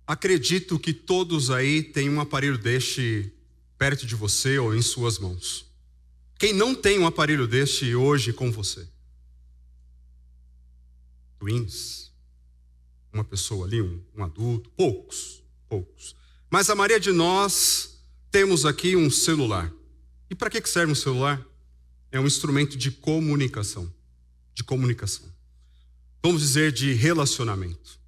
Acredito que todos aí têm um aparelho deste perto de você ou em suas mãos. Quem não tem um aparelho deste hoje com você? Twins? Uma pessoa ali, um adulto? Poucos. Mas a maioria de nós temos aqui um celular. E para que serve um celular? É um instrumento de comunicação. Vamos dizer, de relacionamento.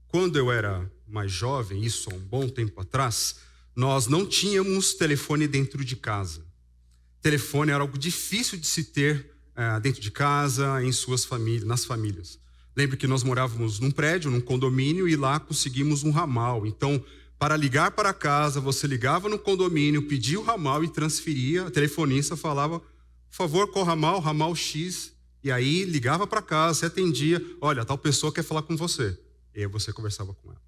Quando eu era mais jovem, isso há um bom tempo atrás, nós não tínhamos telefone dentro de casa. Telefone era algo difícil de se ter dentro de casa, em suas famílias, nas famílias. Lembro que nós morávamos num prédio, num condomínio, e lá conseguimos um ramal. Então, para ligar para casa, você ligava no condomínio, pedia o ramal e transferia. A telefonista falava, por favor, qual ramal? Ramal X. E aí ligava para casa, você atendia, olha, tal pessoa quer falar com você. E aí você conversava com ela.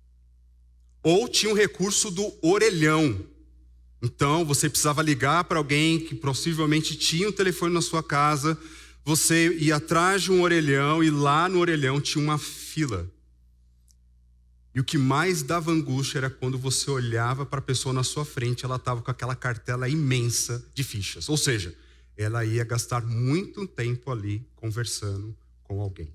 Ou tinha o recurso do orelhão. Então, você precisava ligar para alguém que possivelmente tinha um telefone na sua casa. Você ia atrás de um orelhão e lá no orelhão tinha uma fila. E o que mais dava angústia era quando você olhava para a pessoa na sua frente, ela estava com aquela cartela imensa de fichas. Ou seja, ela ia gastar muito tempo ali conversando com alguém.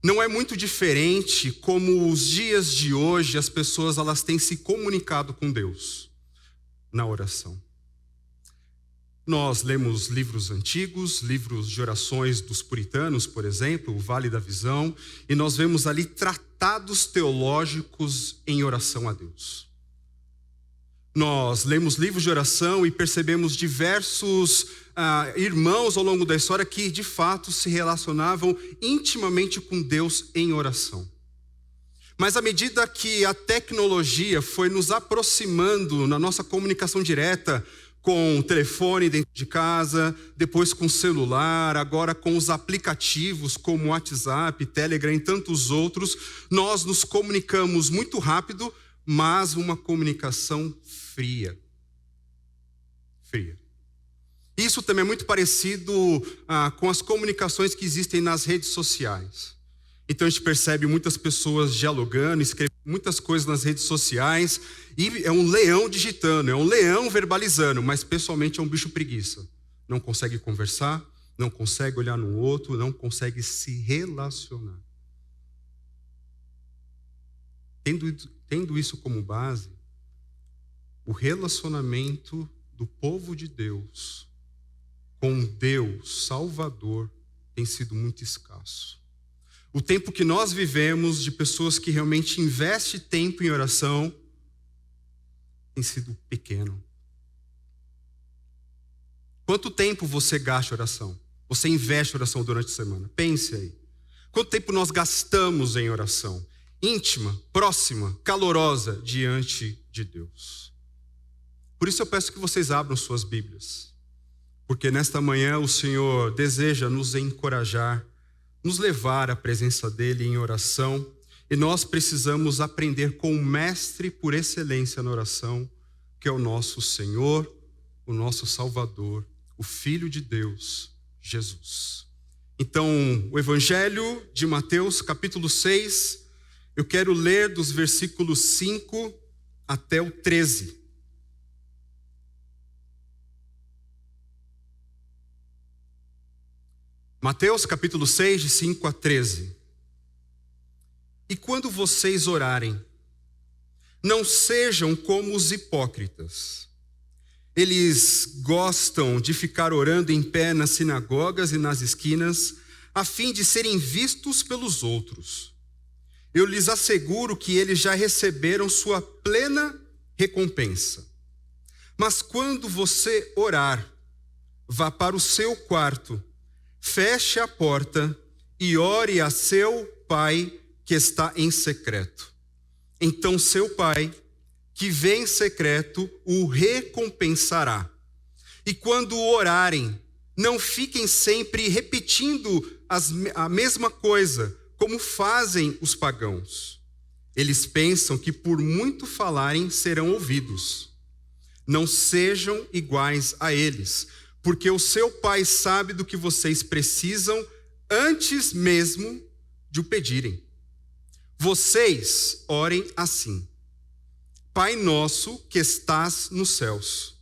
Não é muito diferente como os dias de hoje as pessoas elas têm se comunicado com Deus na oração. Nós lemos livros antigos, livros de orações dos puritanos, por exemplo, o Vale da Visão, e nós vemos ali tratados teológicos em oração a Deus. Nós lemos livros de oração e percebemos diversos irmãos ao longo da história que de fato se relacionavam intimamente com Deus em oração. Mas à medida que a tecnologia foi nos aproximando na nossa comunicação direta, com o telefone dentro de casa, depois com o celular, agora com os aplicativos como WhatsApp, Telegram e tantos outros, nós nos comunicamos muito rápido, mas uma comunicação fria. Isso também é muito parecido com as comunicações que existem nas redes sociais. Então a gente percebe muitas pessoas dialogando, escrevendo muitas coisas nas redes sociais, e é um leão digitando, é um leão verbalizando, mas pessoalmente é um bicho preguiça. Não consegue conversar, não consegue olhar no outro, não consegue se relacionar. Tendo isso como base, o relacionamento do povo de Deus com Deus Salvador tem sido muito escasso. O tempo que nós vivemos de pessoas que realmente investem tempo em oração tem sido pequeno. Quanto tempo você gasta em oração? Você investe em oração durante a semana? Pense aí. Quanto tempo nós gastamos em oração? Íntima, próxima, calorosa diante de Deus. Por isso eu peço que vocês abram suas Bíblias. Porque nesta manhã o Senhor deseja nos encorajar, nos levar à presença dEle em oração, e nós precisamos aprender com o mestre por excelência na oração, que é o nosso Senhor, o nosso Salvador, o Filho de Deus, Jesus. Então, o Evangelho de Mateus, capítulo 6, eu quero ler dos versículos 5 até o 13. Mateus capítulo 6, de 5 a 13. E quando vocês orarem, não sejam como os hipócritas. Eles gostam de ficar orando em pé nas sinagogas e nas esquinas, a fim de serem vistos pelos outros. Eu lhes asseguro que eles já receberam sua plena recompensa. Mas quando você orar, vá para o seu quarto, feche a porta e ore a seu pai que está em secreto. Então seu pai, que vê em secreto, o recompensará. E quando orarem, não fiquem sempre repetindo a mesma coisa, como fazem os pagãos. Eles pensam que por muito falarem serão ouvidos. Não sejam iguais a eles, porque o seu pai sabe do que vocês precisam antes mesmo de o pedirem. Vocês orem assim: Pai nosso que estás nos céus,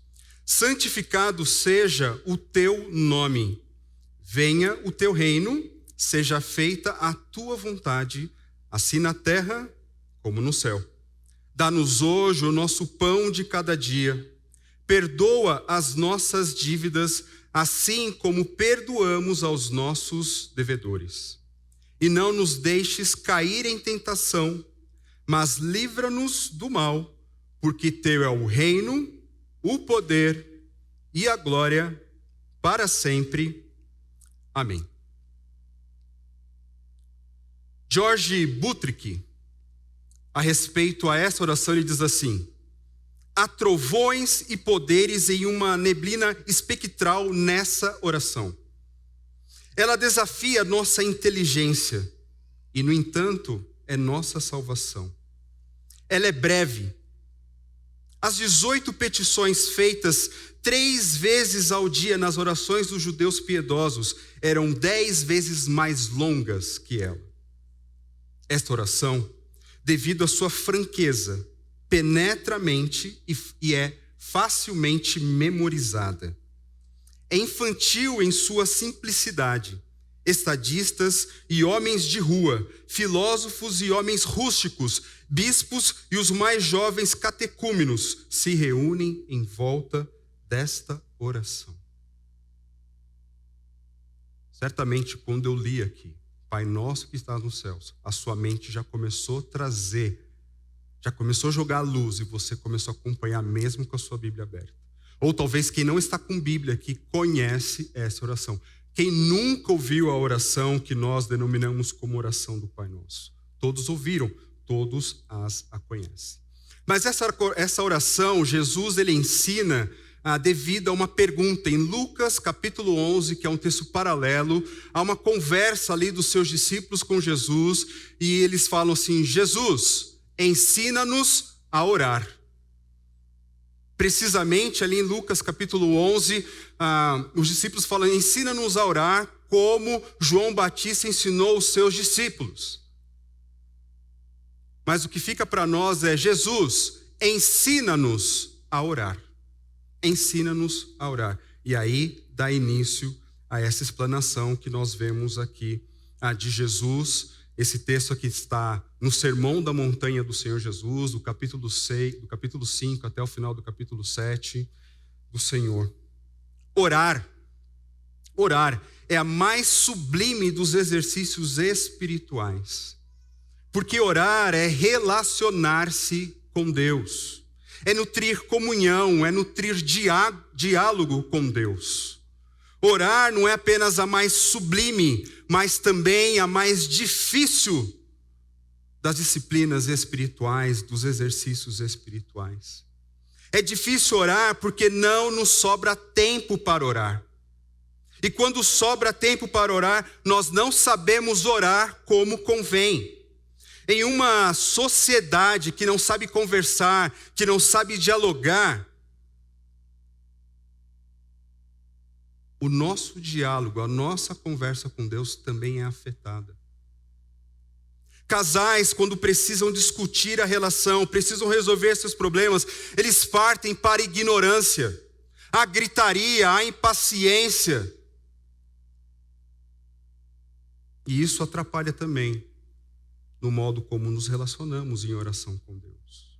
santificado seja o teu nome. Venha o teu reino, seja feita a tua vontade, assim na terra como no céu. Dá-nos hoje o nosso pão de cada dia. Perdoa as nossas dívidas, assim como perdoamos aos nossos devedores. E não nos deixes cair em tentação, mas livra-nos do mal, porque teu é o reino, o poder e a glória para sempre. Amém. George Buttrick, a respeito a essa oração, ele diz assim: há trovões e poderes em uma neblina espectral nessa oração. Ela desafia nossa inteligência e, no entanto, é nossa salvação. Ela é breve. As 18 petições feitas 3 vezes ao dia nas orações dos judeus piedosos eram 10 vezes mais longas que ela. Esta oração, devido à sua franqueza, penetra a mente e é facilmente memorizada. É infantil em sua simplicidade. Estadistas e homens de rua, filósofos e homens rústicos, bispos e os mais jovens catecúmenos se reúnem em volta desta oração. Certamente, quando eu li aqui, Pai nosso que estás nos céus, a sua mente já começou a trazer, já começou a jogar a luz e você começou a acompanhar mesmo com a sua Bíblia aberta. Ou talvez quem não está com Bíblia aqui conhece essa oração. Quem nunca ouviu a oração que nós denominamos como oração do Pai Nosso? Todos ouviram, todos a conhecem. Mas essa oração, Jesus ele ensina devido a uma pergunta. Em Lucas capítulo 11, que é um texto paralelo, há uma conversa ali dos seus discípulos com Jesus, e eles falam assim: Jesus, ensina-nos a orar. Precisamente ali em Lucas capítulo 11, os discípulos falam: ensina-nos a orar como João Batista ensinou os seus discípulos. Mas o que fica para nós é: Jesus, ensina-nos a orar. Ensina-nos a orar. E aí dá início a essa explanação que nós vemos aqui de Jesus. Esse texto aqui está no Sermão da Montanha do Senhor Jesus, do capítulo 5 até o final do capítulo 7 do Senhor. Orar é a mais sublime dos exercícios espirituais. Porque orar é relacionar-se com Deus. É nutrir comunhão, é nutrir diálogo com Deus. Orar não é apenas a mais sublime, mas também a mais difícil das disciplinas espirituais, dos exercícios espirituais. É difícil orar porque não nos sobra tempo para orar. E quando sobra tempo para orar, nós não sabemos orar como convém. Em uma sociedade que não sabe conversar, que não sabe dialogar, o nosso diálogo, a nossa conversa com Deus também é afetada. Casais, quando precisam discutir a relação, precisam resolver seus problemas, eles partem para a ignorância, a gritaria, a impaciência. E isso atrapalha também no modo como nos relacionamos em oração com Deus.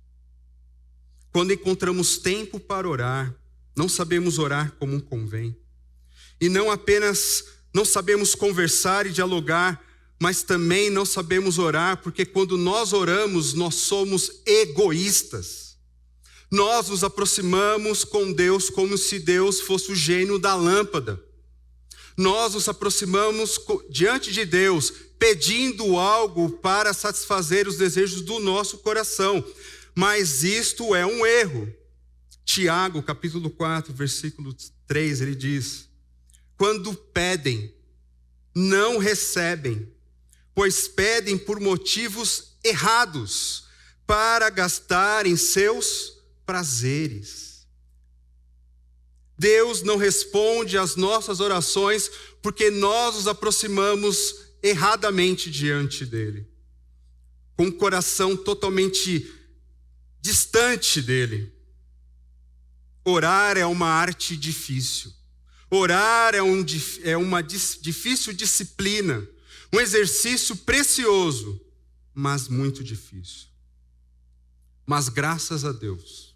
Quando encontramos tempo para orar, não sabemos orar como convém. E não apenas não sabemos conversar e dialogar, mas também não sabemos orar, porque quando nós oramos, nós somos egoístas. Nós nos aproximamos com Deus como se Deus fosse o gênio da lâmpada. Nós nos aproximamos diante de Deus, pedindo algo para satisfazer os desejos do nosso coração. Mas isto é um erro. Tiago, capítulo 4, versículo 3, ele diz: quando pedem, não recebem, pois pedem por motivos errados, para gastar em seus prazeres. Deus não responde às nossas orações porque nós nos aproximamos erradamente diante dele. com o coração totalmente distante dele. Orar é uma arte difícil. Orar é uma difícil disciplina, um exercício precioso, mas muito difícil. Mas graças a Deus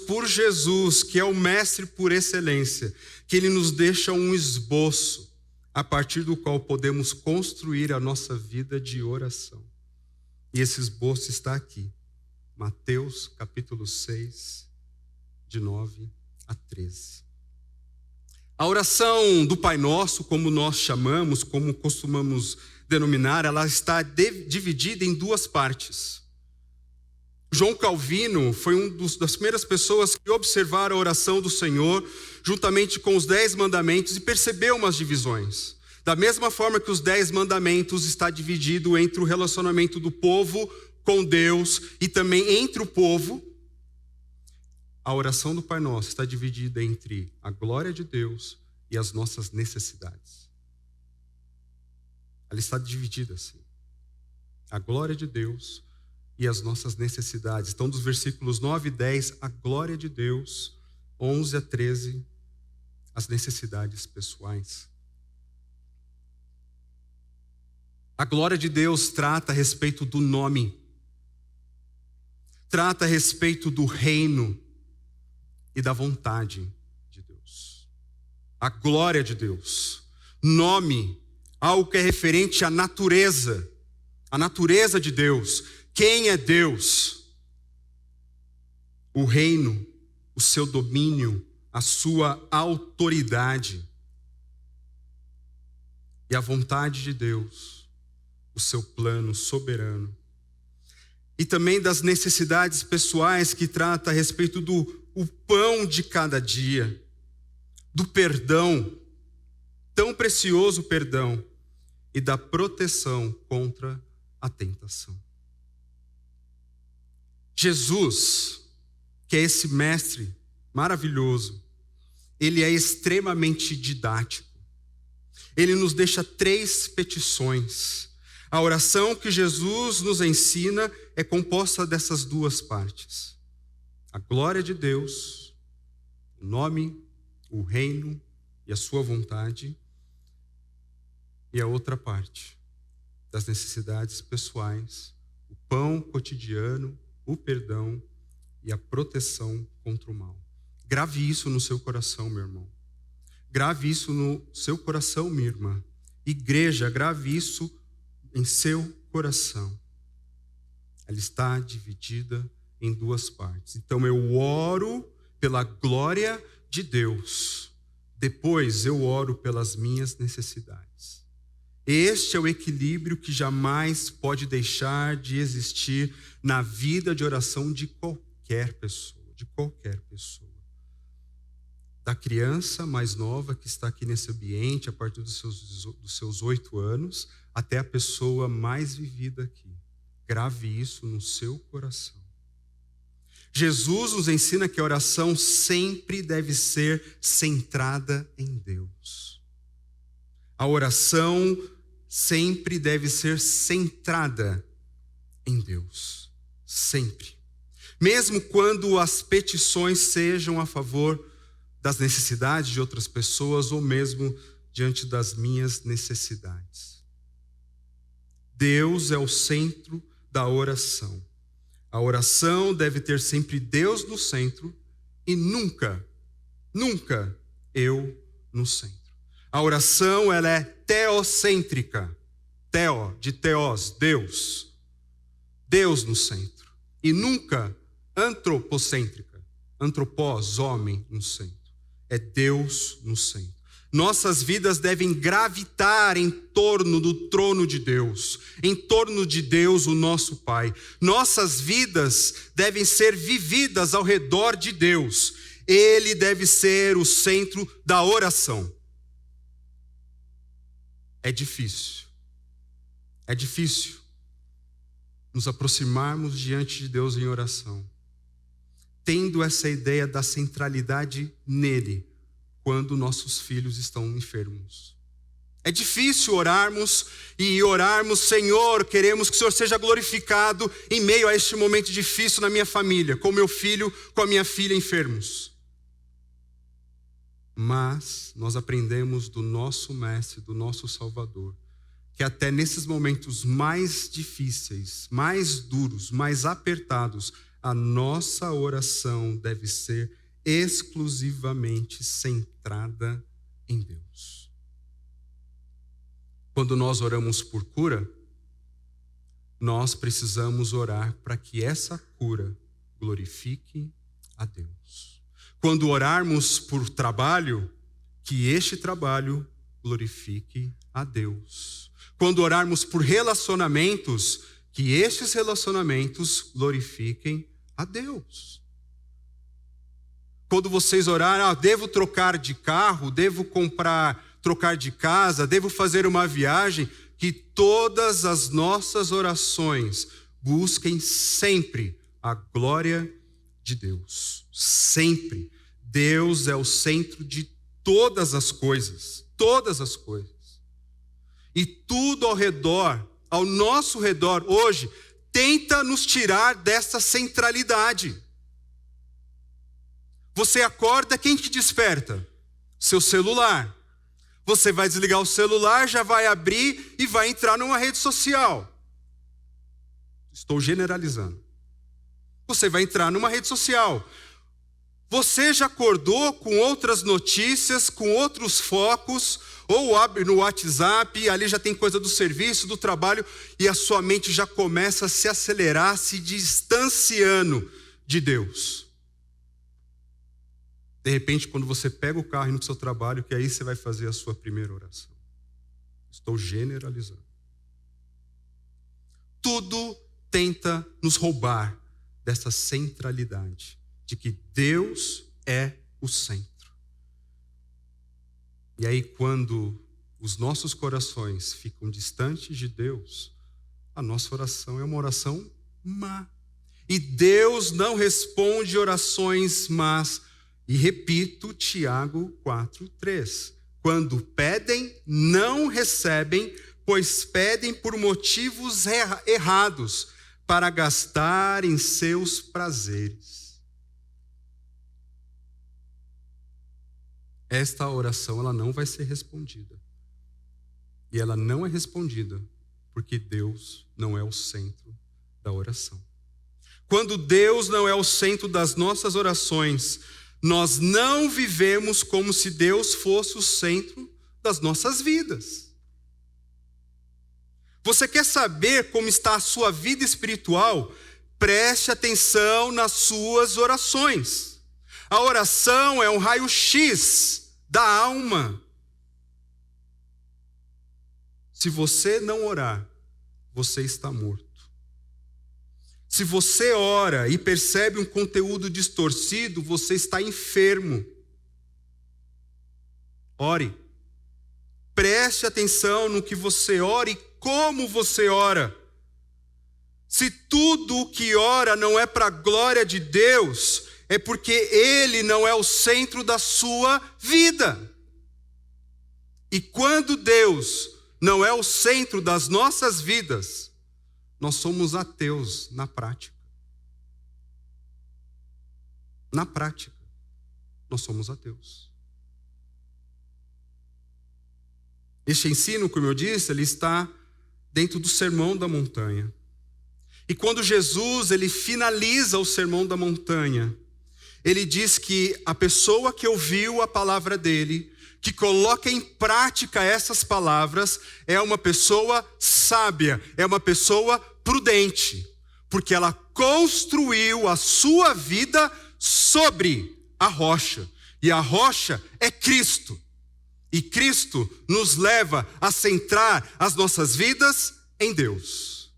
por Jesus, que é o mestre por excelência, que ele nos deixa um esboço a partir do qual podemos construir a nossa vida de oração. E esse esboço está aqui, Mateus capítulo 6, de 9 a 13. A oração do Pai Nosso, como nós chamamos, como costumamos denominar, ela está dividida em duas partes. João Calvino foi das primeiras pessoas que observaram a oração do Senhor juntamente com os 10 mandamentos e percebeu umas divisões. Da mesma forma que os 10 mandamentos está dividido entre o relacionamento do povo com Deus e também entre o povo, a oração do Pai Nosso está dividida entre a glória de Deus e as nossas necessidades. Ela está dividida assim. A glória de Deus e as nossas necessidades. Então, dos versículos 9 e 10, a glória de Deus, 11 a 13, as necessidades pessoais. A glória de Deus trata a respeito do nome, trata a respeito do reino e da vontade de Deus. A glória de Deus, nome, algo que é referente à natureza de Deus. Quem é Deus? O reino, o seu domínio, a sua autoridade. E a vontade de Deus, o seu plano soberano. E também das necessidades pessoais, que trata a respeito do pão de cada dia, do perdão, tão precioso perdão, e da proteção contra a tentação. Jesus, que é esse mestre maravilhoso, ele é extremamente didático. Ele nos deixa 3 petições. A oração que Jesus nos ensina é composta dessas 2 partes. A glória de Deus, o nome, o reino e a sua vontade. E a outra parte, das necessidades pessoais, o pão cotidiano, o perdão e a proteção contra o mal. Grave isso no seu coração, meu irmão. Grave isso no seu coração, minha irmã. Igreja, grave isso em seu coração. Ela está dividida em 2 partes. Então eu oro pela glória de Deus. Depois eu oro pelas minhas necessidades. Este é o equilíbrio que jamais pode deixar de existir na vida de oração de qualquer pessoa, Da criança mais nova que está aqui nesse ambiente, a partir dos seus 8 anos, até a pessoa mais vivida aqui. Grave isso no seu coração. Jesus nos ensina que a oração sempre deve ser centrada em Deus. A oração sempre deve ser centrada em Deus. Sempre. Mesmo quando as petições sejam a favor das necessidades de outras pessoas ou mesmo diante das minhas necessidades. Deus é o centro da oração. A oração deve ter sempre Deus no centro e nunca eu no centro. A oração, ela é teocêntrica. Teo, de teos, Deus. Deus no centro. E nunca antropocêntrica. Antropós, homem, no centro. É Deus no centro. Nossas vidas devem gravitar em torno do trono de Deus, em torno de Deus, o nosso Pai. Nossas vidas devem ser vividas ao redor de Deus. Ele deve ser o centro da oração. É difícil nos aproximarmos diante de Deus em oração, tendo essa ideia da centralidade nele, quando nossos filhos estão enfermos. É difícil orarmos, Senhor, queremos que o Senhor seja glorificado em meio a este momento difícil na minha família, com meu filho, com a minha filha enfermos. Mas nós aprendemos do nosso Mestre, do nosso Salvador, que até nesses momentos mais difíceis, mais duros, mais apertados, a nossa oração deve ser exclusivamente centrada em Deus. Quando nós oramos por cura, nós precisamos orar para que essa cura glorifique a Deus. Quando orarmos por trabalho, que este trabalho glorifique a Deus. Quando orarmos por relacionamentos, que estes relacionamentos glorifiquem a Deus. Quando vocês orarem, devo trocar de carro, devo trocar de casa, devo fazer uma viagem, que todas as nossas orações busquem sempre a glória de Deus. Sempre. Deus é o centro de todas as coisas. Todas as coisas. E tudo ao nosso redor hoje, tenta nos tirar dessa centralidade. Você acorda, quem te desperta? Seu celular. Você vai desligar o celular, já vai abrir e vai entrar numa rede social. Estou generalizando. Você vai entrar numa rede social. Você já acordou com outras notícias, com outros focos, ou abre no WhatsApp, ali já tem coisa do serviço, do trabalho, e a sua mente já começa a se acelerar, se distanciando de Deus. De repente, quando você pega o carro e ir no seu trabalho, que aí você vai fazer a sua primeira oração. Estou generalizando. Tudo tenta nos roubar dessa centralidade, de que Deus é o centro. E aí, quando os nossos corações ficam distantes de Deus, a nossa oração é uma oração má. E Deus não responde orações más. E repito, Tiago 4:3. Quando pedem, não recebem, pois pedem por motivos errados, para gastar em seus prazeres. Esta oração, ela não vai ser respondida. E ela não é respondida porque Deus não é o centro da oração. Quando Deus não é o centro das nossas orações, nós não vivemos como se Deus fosse o centro das nossas vidas. Você quer saber como está a sua vida espiritual? Preste atenção nas suas orações. A oração é um raio-x da alma. Se você não orar, você está morto. Se você ora e percebe um conteúdo distorcido, você está enfermo. Ore. Preste atenção no que você ora e como você ora. Se tudo o que ora não é para a glória de Deus, é porque Ele não é o centro da sua vida. E quando Deus não é o centro das nossas vidas, nós somos ateus na prática. Na prática, nós somos ateus. Este ensino, como eu disse, ele está dentro do Sermão da Montanha. E quando Jesus ele finaliza o Sermão da Montanha, ele diz que a pessoa que ouviu a palavra dele, que coloca em prática essas palavras, é uma pessoa sábia, é uma pessoa prudente, porque ela construiu a sua vida sobre a rocha, e a rocha é Cristo, e Cristo nos leva a centrar as nossas vidas em Deus.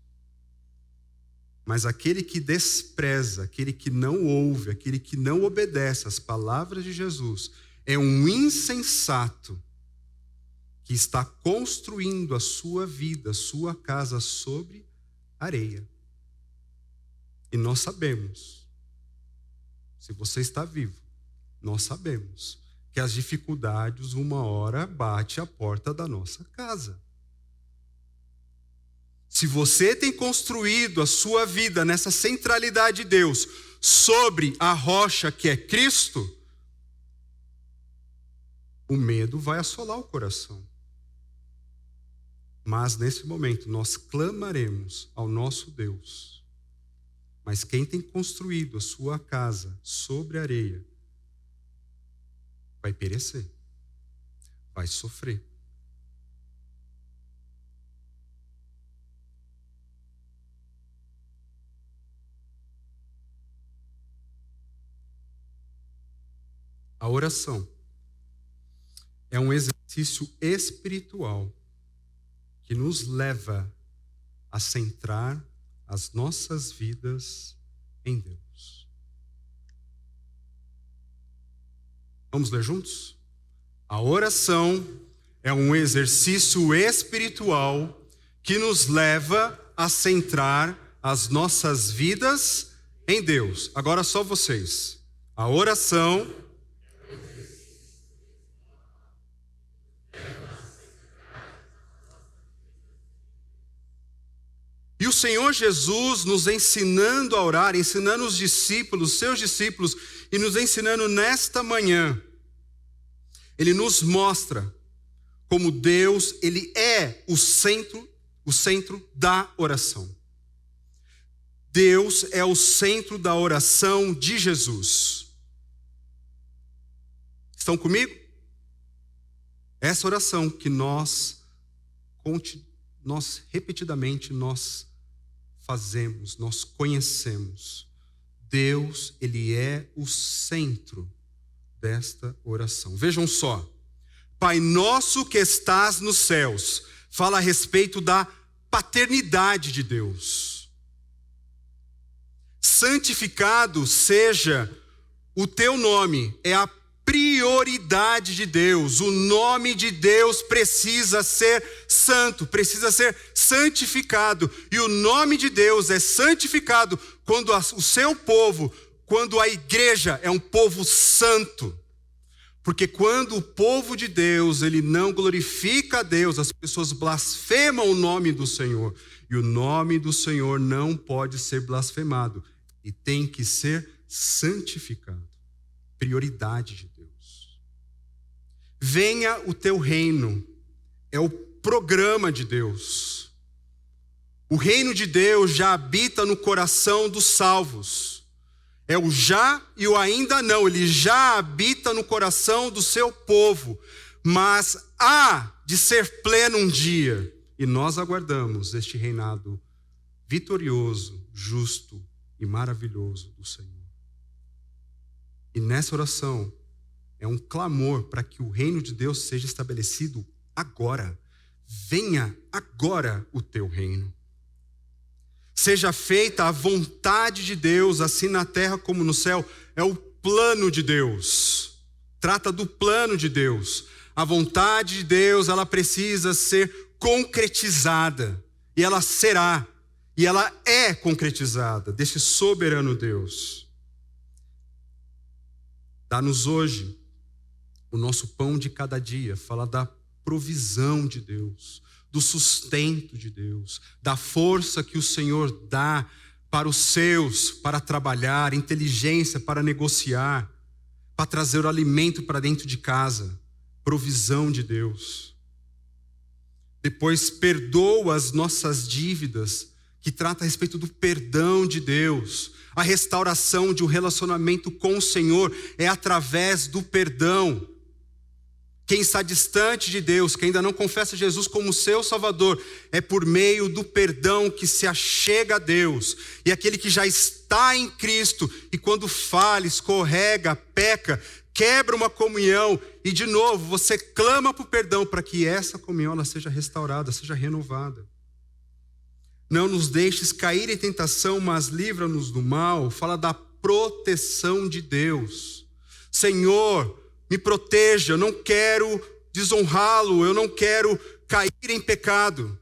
Mas aquele que despreza, aquele que não ouve, aquele que não obedece às palavras de Jesus, é um insensato que está construindo a sua vida, a sua casa sobre areia. E nós sabemos, se você está vivo, nós sabemos que as dificuldades, uma hora, bate a porta da nossa casa. Se você tem construído a sua vida nessa centralidade de Deus, sobre a rocha que é Cristo, o medo vai assolar o coração. Mas nesse momento nós clamaremos ao nosso Deus. Mas quem tem construído a sua casa sobre areia vai perecer, vai sofrer. A oração é um exercício espiritual que nos leva a centrar as nossas vidas em Deus. Vamos ler juntos? A oração é um exercício espiritual que nos leva a centrar as nossas vidas em Deus. Agora só vocês. A oração e o Senhor Jesus nos ensinando a orar, ensinando os discípulos, seus discípulos, e nos ensinando nesta manhã, Ele nos mostra como Deus, Ele é o centro da oração. Deus é o centro da oração de Jesus. Estão comigo? Essa oração que nós repetidamente fazemos, nós conhecemos. Deus, Ele é o centro desta oração. Vejam só. Pai nosso que estás nos céus, fala a respeito da paternidade de Deus. Santificado seja o teu nome, é a prioridade de Deus. O nome de Deus precisa ser santo, precisa ser santificado. E o nome de Deus é santificado quando o seu povo, quando a igreja é um povo santo. Porque quando o povo de Deus, ele não glorifica a Deus, as pessoas blasfemam o nome do Senhor. E o nome do Senhor não pode ser blasfemado. E tem que ser santificado. Prioridade de Deus. Venha o teu reino, é o programa de Deus. O reino de Deus já habita no coração dos salvos. É o já e o ainda não, ele já habita no coração do seu povo. Mas há de ser pleno um dia. E nós aguardamos este reinado vitorioso, justo e maravilhoso do Senhor. E nessa oração é um clamor para que o reino de Deus seja estabelecido agora. Venha agora o teu reino. Seja feita a vontade de Deus, assim na terra como no céu. É o plano de Deus. Trata do plano de Deus. A vontade de Deus, ela precisa ser concretizada. E ela será. E ela é concretizada desse soberano Deus. Dá-nos hoje o nosso pão de cada dia. Fala da provisão de Deus, do sustento de Deus, da força que o Senhor dá para os seus, para trabalhar, inteligência para negociar, para trazer o alimento para dentro de casa. Provisão de Deus. Depois perdoa as nossas dívidas, que trata a respeito do perdão de Deus. A restauração de um relacionamento com o Senhor é através do perdão. Quem está distante de Deus, que ainda não confessa Jesus como seu Salvador, é por meio do perdão que se achega a Deus. E aquele que já está em Cristo, e quando falha, escorrega, peca, quebra uma comunhão, e de novo você clama por perdão para que essa comunhão ela seja restaurada, seja renovada. Não nos deixes cair em tentação, mas livra-nos do mal. Fala da proteção de Deus. Senhor, me proteja, eu não quero desonrá-lo, eu não quero cair em pecado.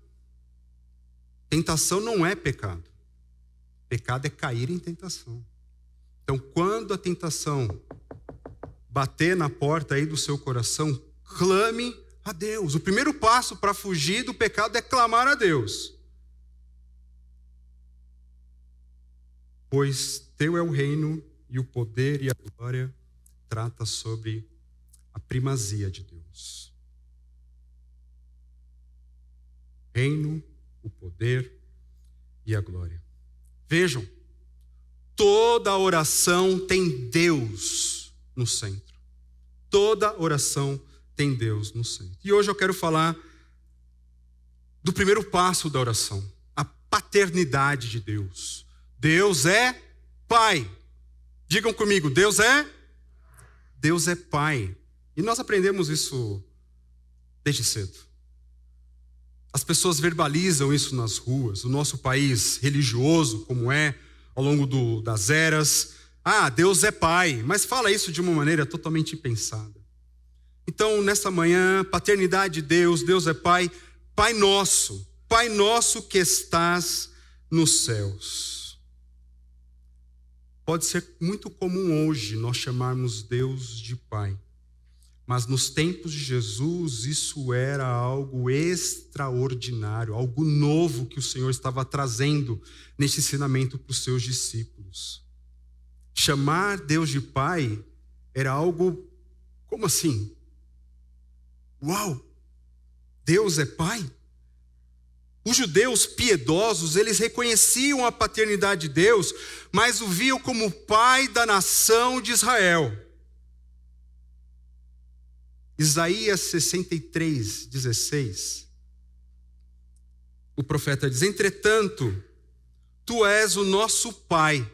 Tentação não é pecado. Pecado é cair em tentação. Então, quando a tentação bater na porta aí do seu coração, clame a Deus. O primeiro passo para fugir do pecado é clamar a Deus. Pois teu é o reino e o poder e a glória. Trata sobre a primazia de Deus. Reino, o poder e a glória. Vejam, toda oração tem Deus no centro. Toda oração tem Deus no centro. E hoje eu quero falar do primeiro passo da oração, a paternidade de Deus. Deus é Pai. Digam comigo, Deus é Pai. E nós aprendemos isso desde cedo. As pessoas verbalizam isso nas ruas. O nosso país religioso, como é, ao longo das eras. Deus é Pai. Mas fala isso de uma maneira totalmente impensada. Então, nessa manhã, paternidade de Deus, Deus é Pai. Pai nosso que estás nos céus. Pode ser muito comum hoje nós chamarmos Deus de Pai. Mas nos tempos de Jesus, isso era algo extraordinário, algo novo que o Senhor estava trazendo neste ensinamento para os seus discípulos. Chamar Deus de Pai era algo, como assim? Uau! Deus é Pai? Os judeus piedosos, eles reconheciam a paternidade de Deus, mas o viam como Pai da nação de Israel. Isaías 63, 16. O profeta diz: entretanto, tu és o nosso Pai.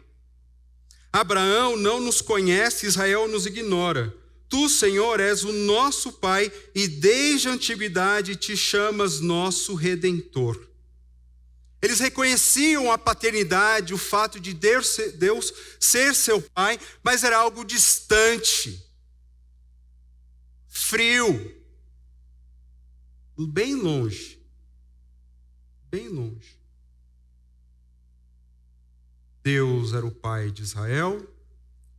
Abraão não nos conhece, Israel nos ignora. Tu, Senhor, és o nosso Pai e desde a antiguidade te chamas nosso Redentor. Eles reconheciam a paternidade, o fato de Deus ser seu Pai, mas era algo distante, frio, bem longe, bem longe. Deus era o Pai de Israel,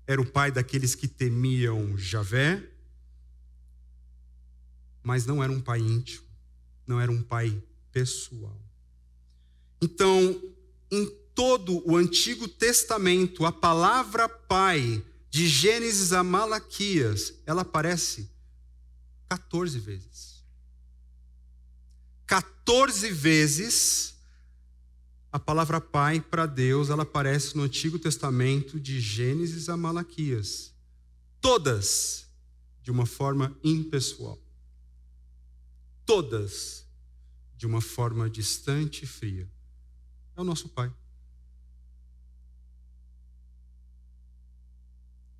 era o Pai daqueles que temiam Javé, mas não era um Pai íntimo, não era um Pai pessoal. Então, em todo o Antigo Testamento, a palavra Pai, de Gênesis a Malaquias, ela aparece 14 vezes. 14 vezes a palavra Pai para Deus, ela aparece no Antigo Testamento de Gênesis a Malaquias. Todas de uma forma impessoal. Todas de uma forma distante e fria. É o nosso Pai.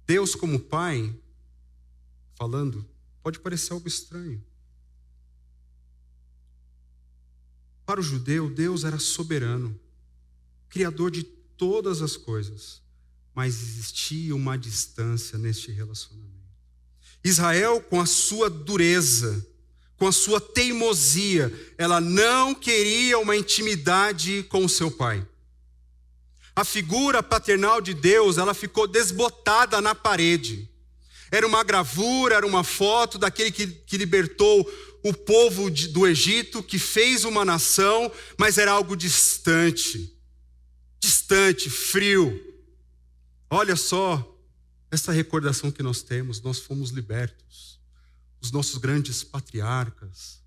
Deus como Pai, falando, pode parecer algo estranho. Para o judeu, Deus era soberano, criador de todas as coisas, mas existia uma distância neste relacionamento. Israel, com a sua dureza, com a sua teimosia, ela não queria uma intimidade com o seu pai. A figura paternal de Deus, ela ficou desbotada na parede. Era uma gravura, era uma foto daquele que libertou o povo do Egito, que fez uma nação, mas era algo distante, frio. Olha só essa recordação que nós temos, nós fomos libertos. Os nossos grandes patriarcas,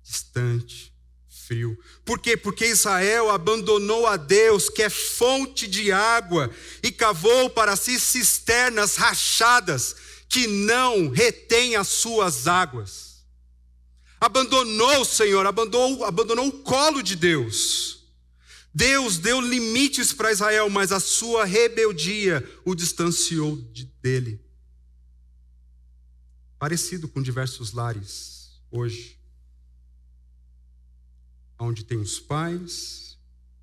distante, frio. Por quê? Porque Israel abandonou a Deus, que é fonte de água, e cavou para si cisternas rachadas, que não retém as suas águas. Abandonou o Senhor, abandonou o colo de Deus. Deus deu limites para Israel, mas a sua rebeldia o distanciou dele. Parecido com diversos lares hoje, onde tem os pais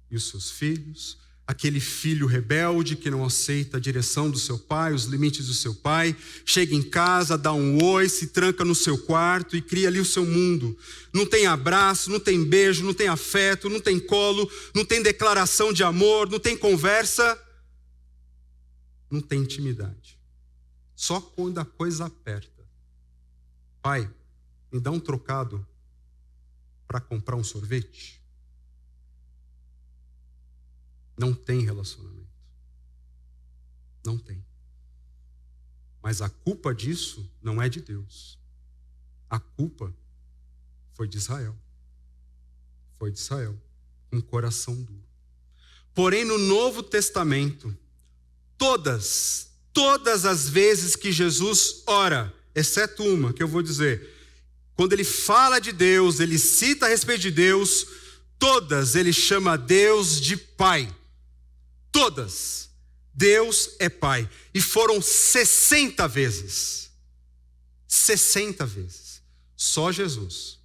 e os seus filhos, aquele filho rebelde que não aceita a direção do seu pai, os limites do seu pai, chega em casa, dá um oi, se tranca no seu quarto e cria ali o seu mundo. Não tem abraço, não tem beijo, não tem afeto, não tem colo, não tem declaração de amor, não tem conversa, não tem intimidade. Só quando a coisa aperta. Pai, me dá um trocado para comprar um sorvete? Não tem relacionamento. Não tem. Mas a culpa disso não é de Deus. A culpa foi de Israel. Foi de Israel, com coração duro. Porém, no Novo Testamento, todas as vezes que Jesus ora, exceto uma que eu vou dizer, quando ele fala de Deus, ele cita a respeito de Deus, todas ele chama Deus de Pai. Todas. Deus é Pai. E foram 60 vezes. 60 vezes. Só Jesus.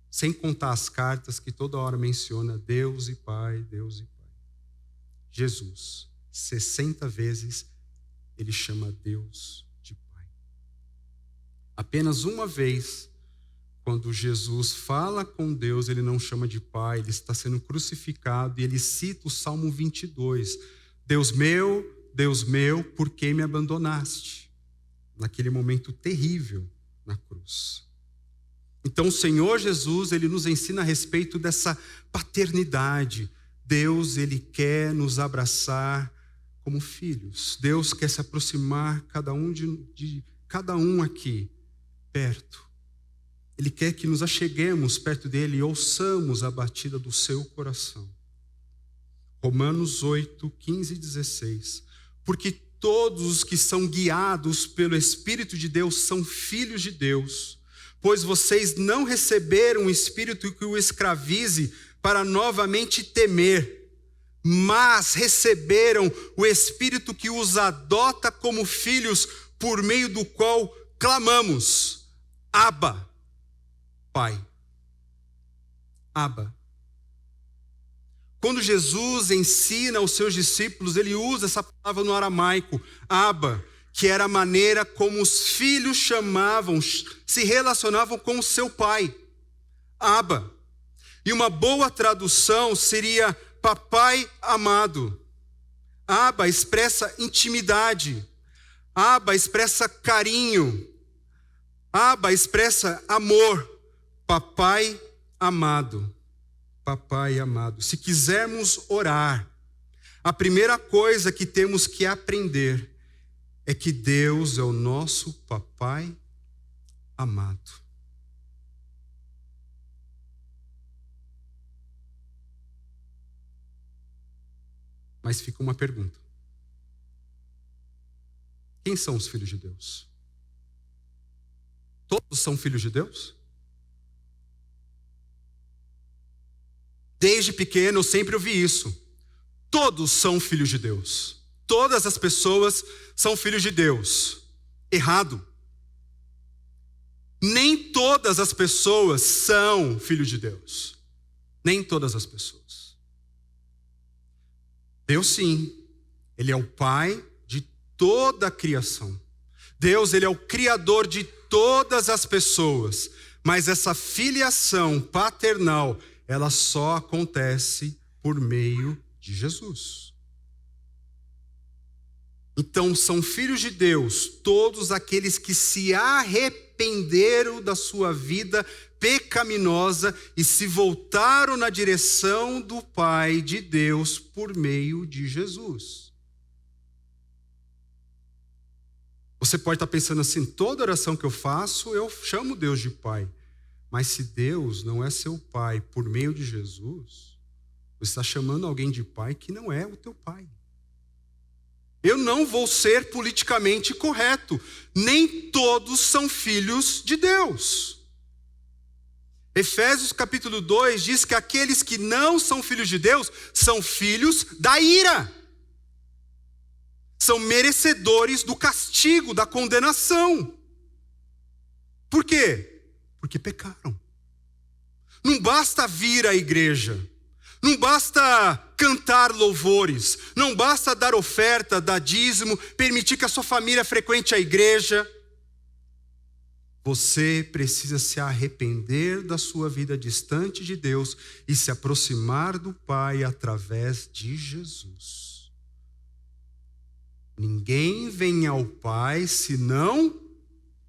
Sem contar as cartas que toda hora menciona Deus e Pai, Deus e Pai. Jesus, 60 vezes, ele chama Deus de Pai. Apenas uma vez, quando Jesus fala com Deus, ele não chama de Pai, ele está sendo crucificado e ele cita o Salmo 22. Deus meu, por que me abandonaste? Naquele momento terrível na cruz. Então o Senhor Jesus, ele nos ensina a respeito dessa paternidade. Deus, ele quer nos abraçar como filhos. Deus quer se aproximar de cada um aqui, perto. Ele quer que nos acheguemos perto dele e ouçamos a batida do seu coração. Romanos 8, 15 e 16. Porque todos os que são guiados pelo Espírito de Deus são filhos de Deus. Pois vocês não receberam um espírito que o escravize para novamente temer, mas receberam o Espírito que os adota como filhos, por meio do qual clamamos, Abba, Pai. Abba. Quando Jesus ensina aos seus discípulos, ele usa essa palavra no aramaico, Abba, que era a maneira como os filhos se relacionavam com o seu pai. Abba. E uma boa tradução seria papai amado. Abba expressa intimidade. Abba expressa carinho. Abba expressa amor. Papai amado. Papai amado. Se quisermos orar, a primeira coisa que temos que aprender é que Deus é o nosso papai amado. Mas fica uma pergunta. Quem são os filhos de Deus? Todos são filhos de Deus? Desde pequeno eu sempre ouvi isso. Todos são filhos de Deus. Todas as pessoas são filhos de Deus. Errado. Nem todas as pessoas são filhos de Deus. Nem todas as pessoas. Deus sim, ele é o Pai de toda a criação. Deus, ele é o Criador de todas as pessoas. Mas essa filiação paternal, ela só acontece por meio de Jesus. Então são filhos de Deus todos aqueles que se arrependeram da sua vida pecaminosa e se voltaram na direção do Pai de Deus por meio de Jesus. Você pode estar pensando assim, toda oração que eu faço, eu chamo Deus de Pai. Mas se Deus não é seu Pai por meio de Jesus, você está chamando alguém de Pai que não é o teu Pai. Eu não vou ser politicamente correto. Nem todos são filhos de Deus. Efésios capítulo 2 diz que aqueles que não são filhos de Deus são filhos da ira. São merecedores do castigo, da condenação. Por quê? Porque pecaram. Não basta vir à igreja. Não basta cantar louvores, não basta dar oferta, dar dízimo, permitir que a sua família frequente a igreja. Você precisa se arrepender da sua vida distante de Deus e se aproximar do Pai através de Jesus. Ninguém vem ao Pai senão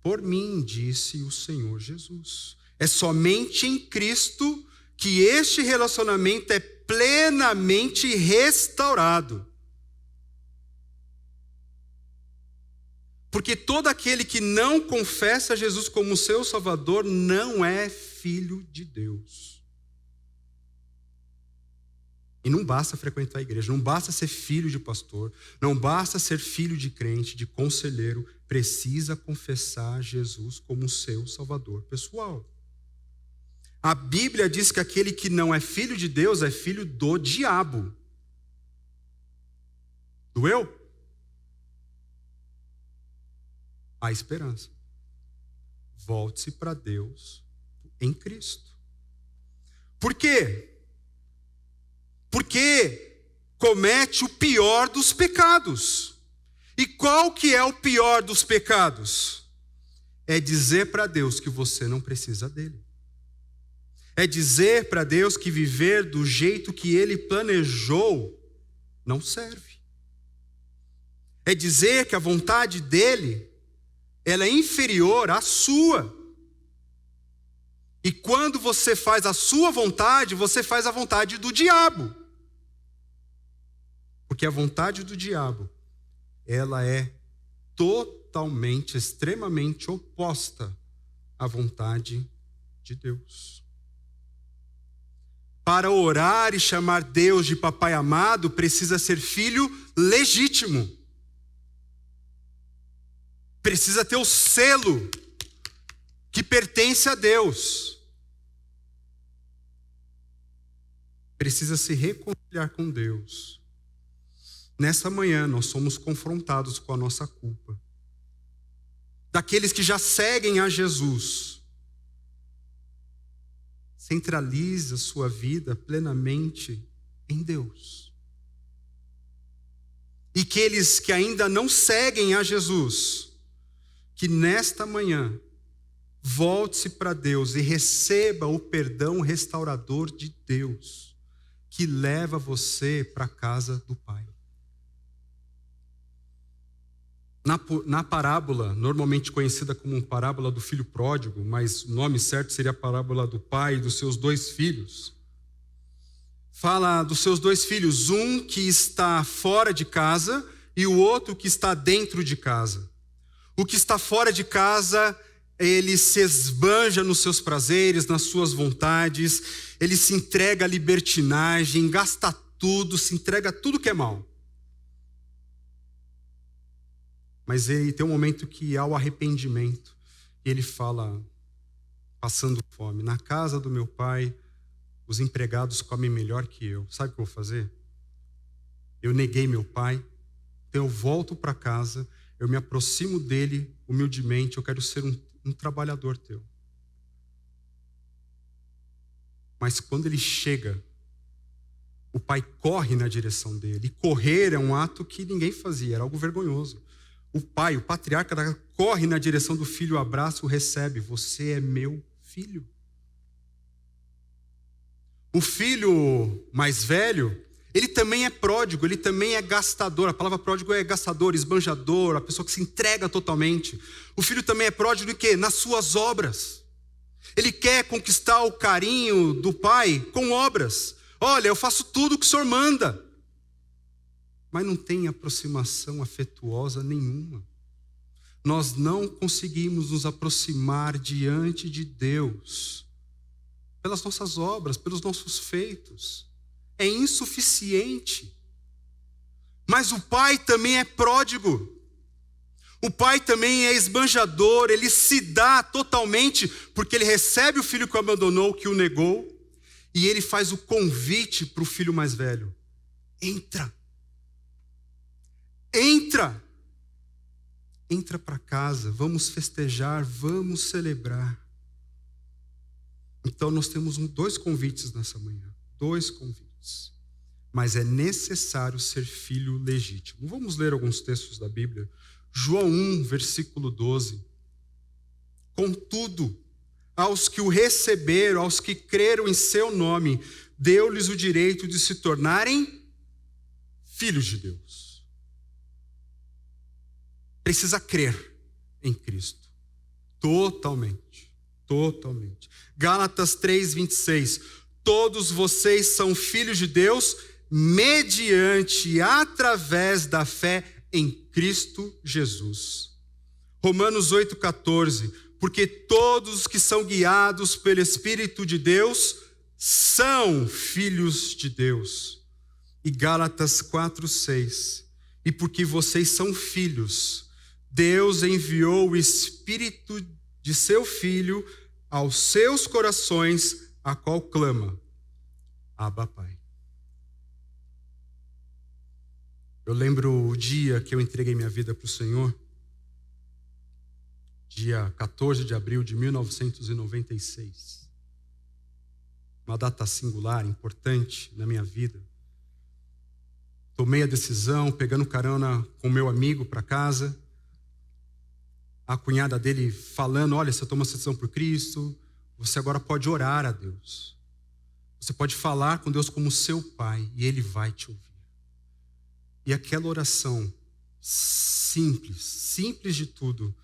por mim, disse o Senhor Jesus. É somente em Cristo que este relacionamento é plenamente restaurado. Porque todo aquele que não confessa Jesus como seu Salvador não é filho de Deus. E não basta frequentar a igreja, não basta ser filho de pastor, não basta ser filho de crente, de conselheiro, precisa confessar Jesus como seu Salvador pessoal. A Bíblia diz que aquele que não é filho de Deus é filho do diabo. Doeu? Há esperança. Volte-se para Deus em Cristo. Por quê? Porque comete o pior dos pecados. E qual que é o pior dos pecados? É dizer para Deus que você não precisa dele. É dizer para Deus que viver do jeito que ele planejou não serve. É dizer que a vontade dele, ela é inferior à sua. E quando você faz a sua vontade, você faz a vontade do diabo. Porque a vontade do diabo, ela é totalmente, extremamente oposta à vontade de Deus. Para orar e chamar Deus de papai amado, precisa ser filho legítimo. Precisa ter o selo que pertence a Deus. Precisa se reconciliar com Deus. Nessa manhã nós somos confrontados com a nossa culpa. Daqueles que já seguem a Jesus. Centralize a sua vida plenamente em Deus. E aqueles que ainda não seguem a Jesus, que nesta manhã volte-se para Deus e receba o perdão restaurador de Deus, que leva você para a casa do Pai. Na parábola, normalmente conhecida como parábola do filho pródigo, mas o nome certo seria a parábola do pai e dos seus dois filhos. Fala dos seus dois filhos, um que está fora de casa e o outro que está dentro de casa. O que está fora de casa, ele se esbanja nos seus prazeres, nas suas vontades, ele se entrega à libertinagem, gasta tudo, se entrega a tudo que é mal. Mas ele tem um momento que há o arrependimento. E ele fala, passando fome, na casa do meu pai, os empregados comem melhor que eu. Sabe o que eu vou fazer? Eu neguei meu pai, então eu volto para casa, eu me aproximo dele humildemente, eu quero ser um trabalhador teu. Mas quando ele chega, o pai corre na direção dele. E correr é um ato que ninguém fazia, era algo vergonhoso. O pai, o patriarca, corre na direção do filho, o abraça, o recebe. Você é meu filho. O filho mais velho, ele também é pródigo, ele também é gastador. A palavra pródigo é gastador, esbanjador, a pessoa que se entrega totalmente. O filho também é pródigo em quê? Nas suas obras. Ele quer conquistar o carinho do pai com obras. Olha, eu faço tudo o que o senhor manda. Mas não tem aproximação afetuosa nenhuma. Nós não conseguimos nos aproximar diante de Deus pelas nossas obras, pelos nossos feitos. É insuficiente. Mas o pai também é pródigo. O pai também é esbanjador, ele se dá totalmente, porque ele recebe o filho que o abandonou, que o negou, e ele faz o convite para o filho mais velho. Entra. Entra para casa, vamos festejar, vamos celebrar. Então nós temos dois convites nessa manhã, 2 convites. Mas é necessário ser filho legítimo. Vamos ler alguns textos da Bíblia. João 1, versículo 12. Contudo, aos que o receberam, aos que creram em seu nome, deu-lhes o direito de se tornarem filhos de Deus. precisa crer em Cristo. Totalmente. Gálatas 3:26. Todos vocês são filhos de Deus através da fé em Cristo Jesus. Romanos 8:14. Porque todos que são guiados pelo Espírito de Deus são filhos de Deus. E Gálatas 4:6. E porque vocês são filhos, Deus enviou o Espírito de seu Filho aos seus corações, a qual clama: Abba, Pai. Eu lembro o dia que eu entreguei minha vida para o Senhor, dia 14 de abril de 1996. Uma data singular, importante na minha vida. Tomei a decisão, pegando carona com meu amigo para casa. A cunhada dele falando: olha, você toma essa decisão por Cristo, você agora pode orar a Deus. Você pode falar com Deus como seu pai e Ele vai te ouvir. E aquela oração simples de tudo,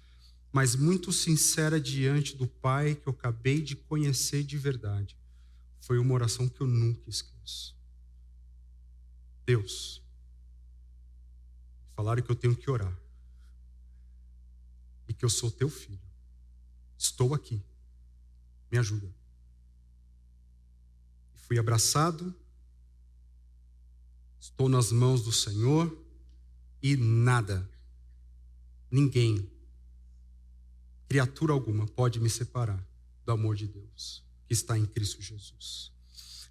mas muito sincera diante do Pai que eu acabei de conhecer de verdade, foi uma oração que eu nunca esqueço. Deus, falaram que eu tenho que orar e que eu sou teu filho. Estou aqui, me ajuda. Fui abraçado, estou nas mãos do Senhor e nada, ninguém, criatura alguma pode me separar do amor de Deus que está em Cristo Jesus.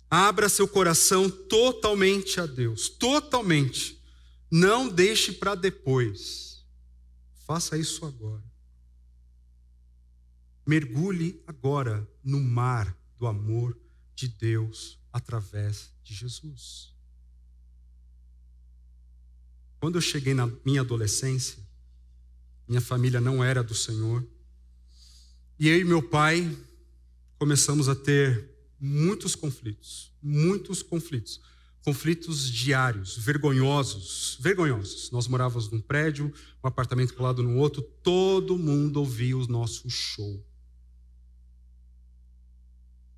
Abra seu coração totalmente a Deus, totalmente. Não deixe para depois. Faça isso agora. Mergulhe agora no mar do amor de Deus através de Jesus. Quando eu cheguei na minha adolescência, minha família não era do Senhor, e eu e meu pai começamos a ter muitos conflitos diários, vergonhosos. Nós morávamos num prédio, um apartamento colado no outro, todo mundo ouvia o nosso show.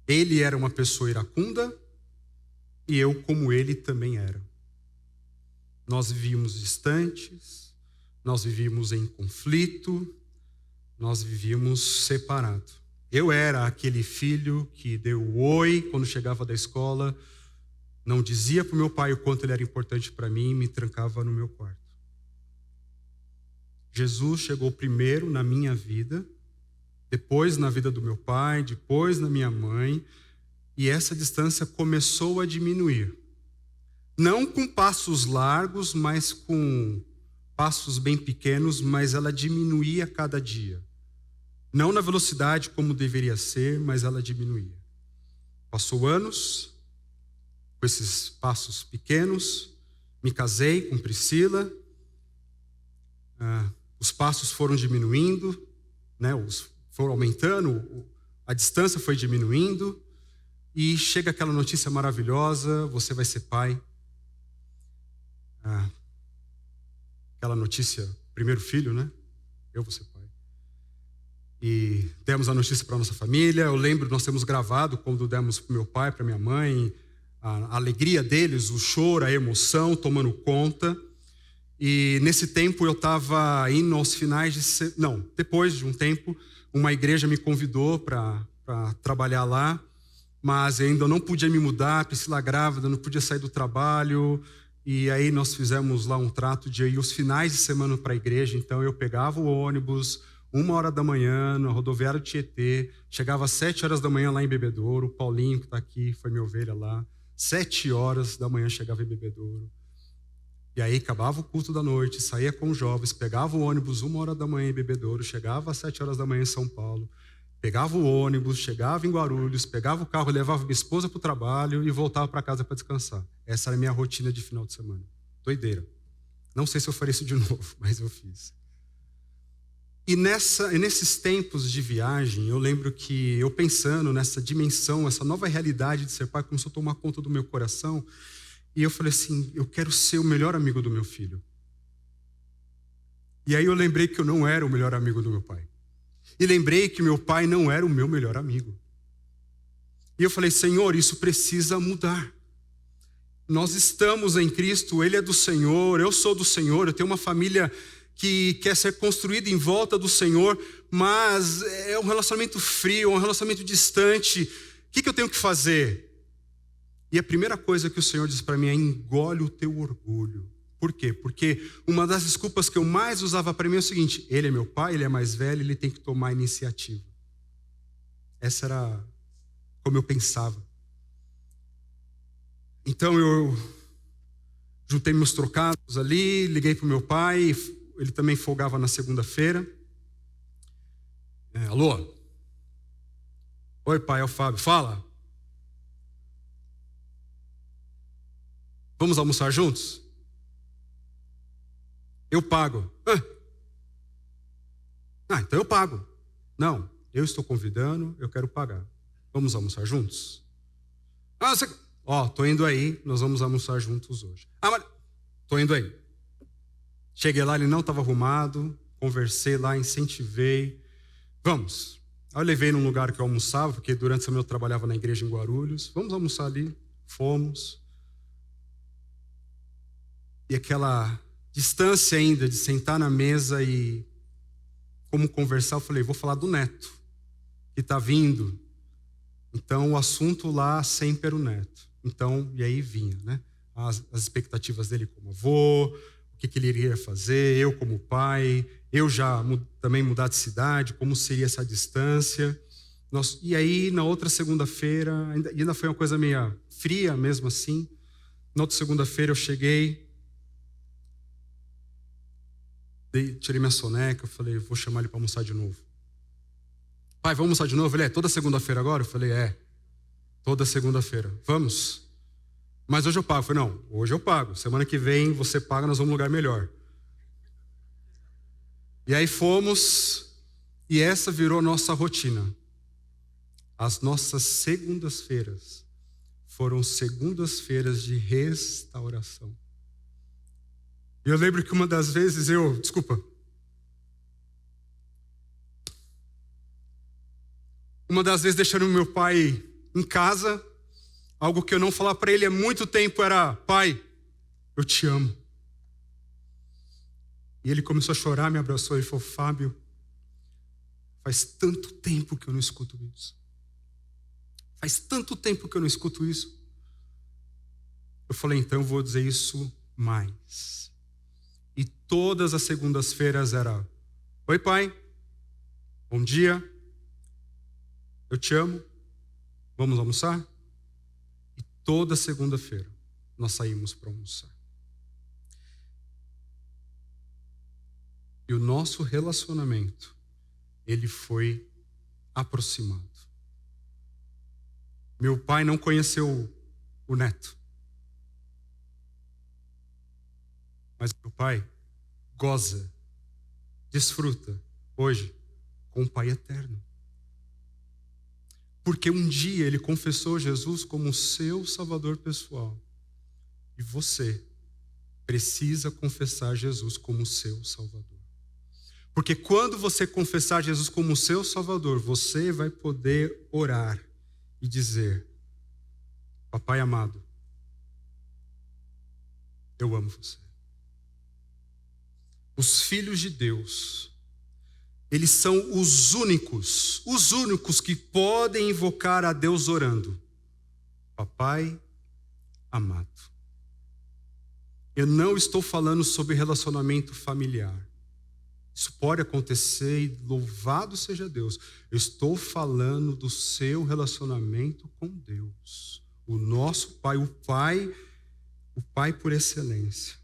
Ele era uma pessoa iracunda e eu, como ele, também era. Nós vivíamos distantes, nós vivíamos em conflito, nós vivíamos separados. Eu era aquele filho que deu o oi quando chegava da escola, não dizia para o meu pai o quanto ele era importante para mim e me trancava no meu quarto. Jesus chegou primeiro na minha vida, depois na vida do meu pai, depois na minha mãe, e essa distância começou a diminuir. Não com passos largos, mas com passos bem pequenos, mas ela diminuía a cada dia. Não na velocidade como deveria ser, mas ela diminuía. Passou anos com esses passos pequenos, me casei com Priscila, os passos foram diminuindo, né, foram aumentando, a distância foi diminuindo, e chega aquela notícia maravilhosa: você vai ser pai. Aquela notícia, primeiro filho, né? Eu vou ser pai. E demos a notícia para a nossa família. Eu lembro, nós temos gravado quando demos para meu pai, para minha mãe, a alegria deles, o choro, a emoção tomando conta. E nesse tempo eu estava indo aos finais de... depois de um tempo, uma igreja me convidou para trabalhar lá, mas eu ainda não podia me mudar, Priscila grávida, não podia sair do trabalho. E aí nós fizemos lá um trato de ir os finais de semana para a igreja. Então eu pegava o ônibus 1h da manhã na rodoviária do Tietê, chegava às 7h da manhã lá em Bebedouro. O Paulinho, que está aqui, foi minha ovelha lá. 7h da manhã chegava em Bebedouro. E aí acabava o culto da noite, saía com os jovens, pegava o ônibus 1h da manhã em Bebedouro, chegava às 7h da manhã em São Paulo, pegava o ônibus, chegava em Guarulhos, pegava o carro, levava minha esposa para o trabalho e voltava para casa para descansar. Essa era a minha rotina de final de semana. Doideira. Não sei se eu faria isso de novo, mas eu fiz. E nesses tempos de viagem, eu lembro que eu pensando nessa dimensão, essa nova realidade de ser pai, começou a tomar conta do meu coração. E eu falei assim: eu quero ser o melhor amigo do meu filho. E aí eu lembrei que eu não era o melhor amigo do meu pai. E lembrei que meu pai não era o meu melhor amigo. E eu falei, Senhor, isso precisa mudar. Nós estamos em Cristo, Ele é do Senhor, eu sou do Senhor, eu tenho uma família que quer ser construída em volta do Senhor, mas é um relacionamento frio, um relacionamento distante. O que eu tenho que fazer? E a primeira coisa que o Senhor diz para mim é: engole o teu orgulho. Por quê? Porque uma das desculpas que eu mais usava para mim é o seguinte: ele é meu pai, ele é mais velho, ele tem que tomar a iniciativa. Essa era como eu pensava. Então eu juntei meus trocados ali, liguei para o meu pai, ele também folgava na segunda-feira. Alô? Oi, pai, é o Fábio. Fala. Vamos almoçar juntos? Eu pago. Então eu pago. Não, eu estou convidando, eu quero pagar. Vamos almoçar juntos? Tô indo aí, nós vamos almoçar juntos hoje. Mas tô indo aí. Cheguei lá, ele não estava arrumado, conversei lá, incentivei. Vamos. Aí eu levei num lugar que eu almoçava, porque durante a semana eu trabalhava na igreja em Guarulhos. Vamos almoçar ali. Fomos. E aquela distância ainda de sentar na mesa e como conversar, eu falei, vou falar do neto, que está vindo. Então o assunto lá sempre era o neto. Então, e aí vinha, né? As expectativas dele como avô, o que ele iria fazer, eu como pai, eu já também mudar de cidade, como seria essa distância. E aí, na outra segunda-feira, ainda foi uma coisa meio fria mesmo assim. Na outra segunda-feira eu cheguei, tirei minha soneca, eu falei, vou chamar ele para almoçar de novo. Pai, vamos almoçar de novo? Ele, toda segunda-feira agora? Eu falei, toda segunda-feira. Vamos? Mas hoje eu pago. Eu falei, não, hoje eu pago. Semana que vem você paga, nós vamos num lugar melhor. E aí fomos, e essa virou nossa rotina. As nossas segundas-feiras foram segundas-feiras de restauração. E eu lembro que uma das vezes deixando meu pai em casa, algo que eu não falava para ele há muito tempo era: pai, eu te amo. E ele começou a chorar, me abraçou e falou: Fábio, faz tanto tempo que eu não escuto isso. Faz tanto tempo que eu não escuto isso. Eu falei, então eu vou dizer isso mais. E todas as segundas-feiras era: oi, pai, bom dia, eu te amo, vamos almoçar? E toda segunda-feira nós saímos para almoçar. E o nosso relacionamento, ele foi aproximado. Meu pai não conheceu o neto. Mas meu pai goza, desfruta hoje com o Pai eterno. Porque um dia ele confessou Jesus como seu Salvador pessoal. E você precisa confessar Jesus como seu Salvador. Porque quando você confessar Jesus como seu Salvador, você vai poder orar e dizer: Papai amado, eu amo você. Os filhos de Deus, eles são os únicos que podem invocar a Deus orando: Papai amado. Eu não estou falando sobre relacionamento familiar. Isso pode acontecer e louvado seja Deus. Eu estou falando do seu relacionamento com Deus. O nosso Pai, o Pai por excelência.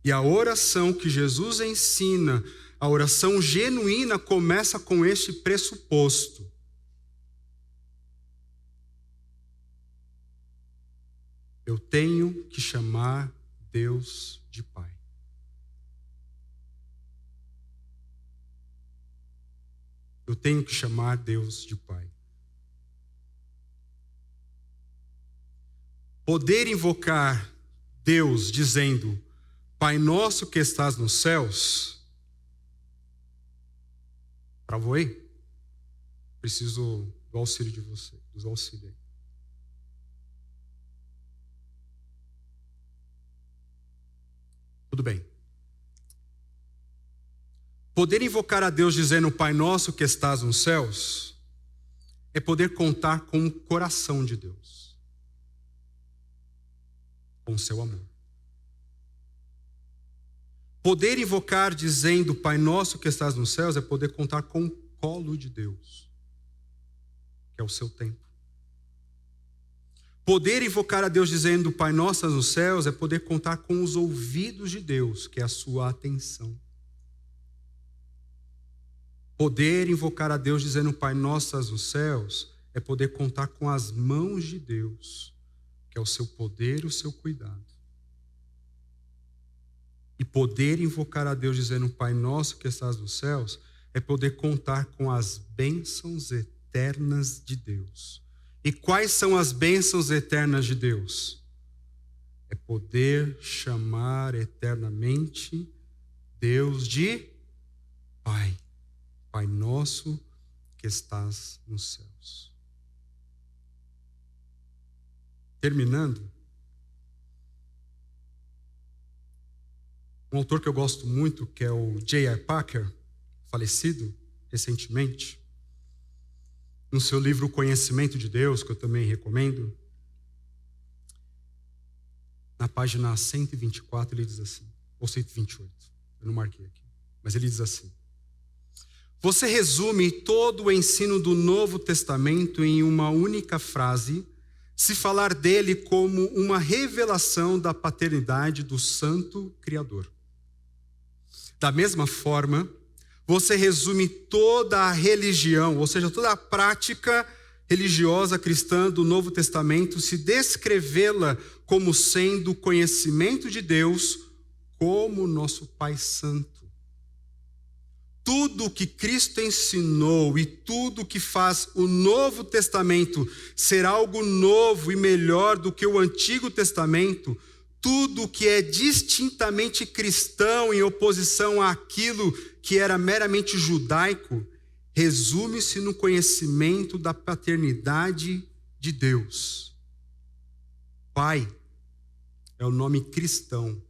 E a oração que Jesus ensina, a oração genuína, começa com este pressuposto: eu tenho que chamar Deus de Pai. Eu tenho que chamar Deus de Pai. Poder invocar Deus dizendo: Pai nosso que estás nos céus, Travou? Preciso do auxílio de você, dos auxílios aí. Tudo bem. Poder invocar a Deus dizendo Pai Nosso que estás nos céus é poder contar com o coração de Deus, com o seu amor. Poder invocar dizendo Pai Nosso que estás nos céus é poder contar com o colo de Deus, que é o seu tempo. Poder invocar a Deus dizendo Pai Nosso nos céus é poder contar com os ouvidos de Deus, que é a sua atenção. Poder invocar a Deus dizendo Pai Nosso nos céus é poder contar com as mãos de Deus, que é o seu poder e o seu cuidado. E poder invocar a Deus dizendo Pai Nosso que estás nos céus é poder contar com as bênçãos eternas de Deus. E quais são as bênçãos eternas de Deus? É poder chamar eternamente Deus de Pai. Pai Nosso que estás nos céus. Terminando, um autor que eu gosto muito, que é o J.I. Packer, falecido recentemente, no seu livro O Conhecimento de Deus, que eu também recomendo, na página 124 ele diz assim, ou 128, eu não marquei aqui, mas ele diz assim: você resume todo o ensino do Novo Testamento em uma única frase, se falar dele como uma revelação da paternidade do Santo Criador. Da mesma forma, você resume toda a religião, ou seja, toda a prática religiosa cristã do Novo Testamento, se descrevê-la como sendo o conhecimento de Deus como nosso Pai Santo. Tudo o que Cristo ensinou e tudo o que faz o Novo Testamento ser algo novo e melhor do que o Antigo Testamento, tudo o que é distintamente cristão em oposição àquilo que era meramente judaico, resume-se no conhecimento da paternidade de Deus. Pai é o nome cristão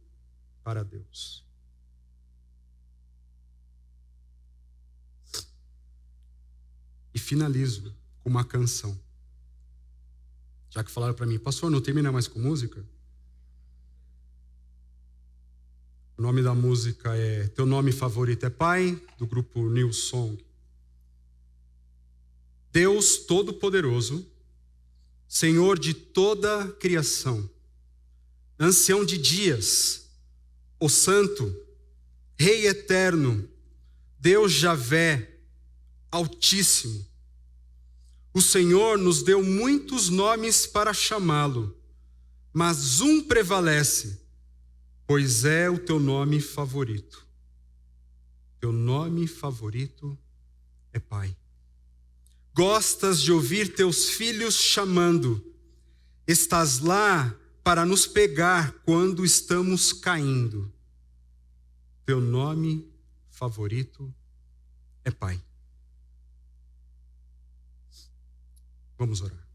para Deus. E finalizo com uma canção. Já que falaram para mim, pastor, não termina mais com música? O nome da música é Teu Nome Favorito é Pai, do grupo New Song. Deus Todo-Poderoso, Senhor de toda a criação, Ancião de dias, o Santo, Rei Eterno, Deus Javé, Altíssimo. O Senhor nos deu muitos nomes para chamá-lo, mas um prevalece, pois é o teu nome favorito. Teu nome favorito é Pai. Gostas de ouvir teus filhos chamando. Estás lá para nos pegar quando estamos caindo. Teu nome favorito é Pai. Vamos orar.